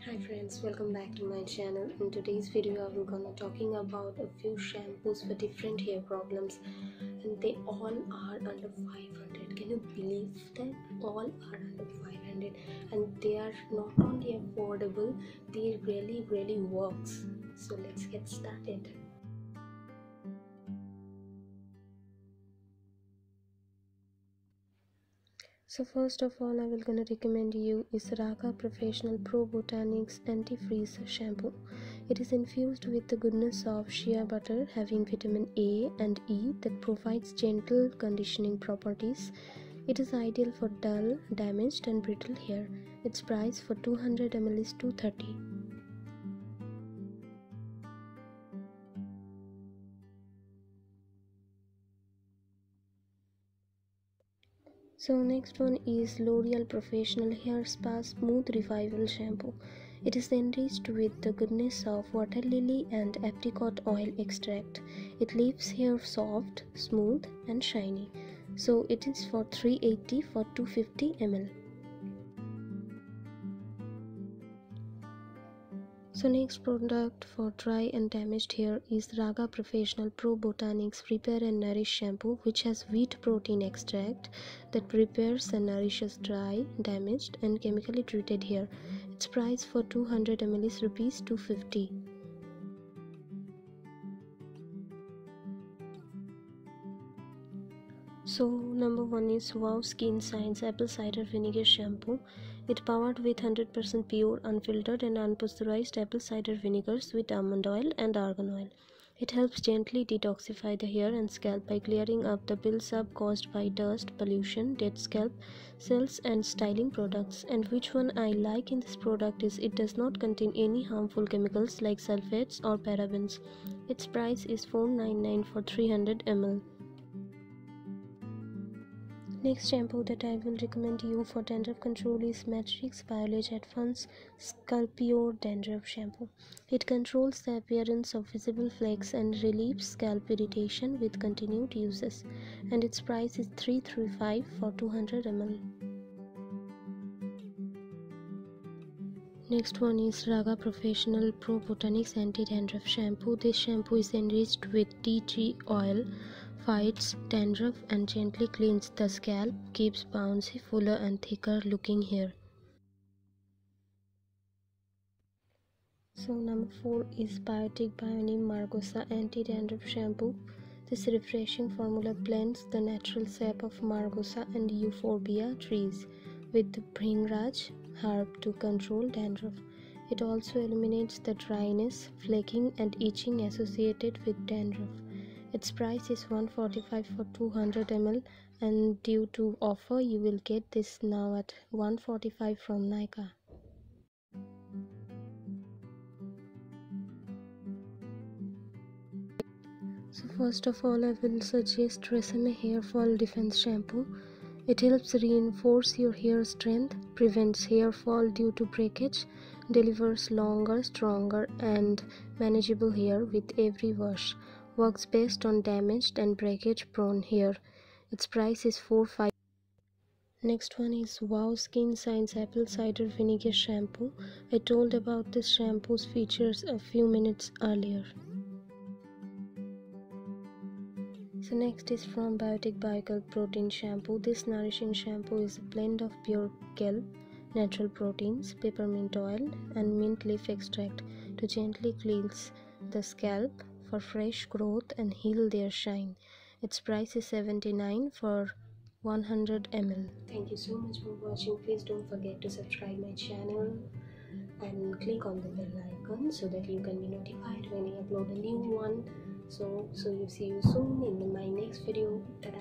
Hi friends, welcome back to my channel. In today's video I'm gonna talking about a few shampoos for different hair problems, and they all are under 500. Can you believe that? All are under 500 and they are not only affordable, they really works. So let's get started. So first of all, I will gonna recommend you is Raaga Professionnel Pro Botanix Anti-Frizz shampoo. It is infused with the goodness of shea butter, having vitamin A and E that provides gentle conditioning properties. It is ideal for dull, damaged and brittle hair. Its price for 200 ml is $230. So next one is L'Oreal Professional Hair Spa Smooth Revival Shampoo. It is enriched with the goodness of water lily and apricot oil extract. It leaves hair soft, smooth and shiny. So it is for $380 for 250 ml. So next product for dry and damaged hair is Raaga Professionnel Pro Botanix Repair and Nourish shampoo, which has wheat protein extract that repairs and nourishes dry, damaged and chemically treated hair. Its price for 200 ml is rupees 250. So number 1 is Wow Skin Science Apple Cider Vinegar Shampoo. It powered with 100% pure, unfiltered and unpasteurized apple cider vinegars with almond oil and argan oil. It helps gently detoxify the hair and scalp by clearing up the builds-up caused by dust, pollution, dead scalp cells and styling products. And which one I like in this product is it does not contain any harmful chemicals like sulfates or parabens. Its price is $499 for 300 ml. Next shampoo that I will recommend you for dandruff control is Matrix Biolage Advanced Scalppure Dandruff Shampoo. It controls the appearance of visible flakes and relieves scalp irritation with continued uses, and its price is $335 for 200 ml. Next one is Raaga Professionnel Pro Botanix Anti-Dandruff Shampoo. This shampoo is enriched with tea tree oil, fights dandruff and gently cleans the scalp, keeps bouncy, fuller and thicker looking hair. So number 4 is Biotique by Neem Margosa Anti-Dandruff Shampoo. This refreshing formula blends the natural sap of Margosa and euphorbia trees with the bhringraj herb to control dandruff. It also eliminates the dryness, flaking and itching associated with dandruff. Its price is $145 for 200 ml, and due to offer you will get this now at $145 from Nykaa. So first of all, I will suggest Tresemme Hair Fall Defense Shampoo. It helps reinforce your hair strength, prevents hair fall due to breakage, delivers longer, stronger and manageable hair with every wash. Works best on damaged and breakage prone hair. Its price is $4.5. Next one is Wow Skin Science Apple Cider Vinegar Shampoo. I told about this shampoo's features a few minutes earlier. So next is from Biotique Kelp Protein Shampoo. This nourishing shampoo is a blend of pure kelp, natural proteins, peppermint oil and mint leaf extract to gently cleanse the scalp for fresh growth and heal their shine. Its price is $79 for 100 ml. Thank you so much for watching. Please don't forget to subscribe my channel and click on the bell icon so that you can be notified when I upload a new one. So you see you soon in my next video. Ta-da!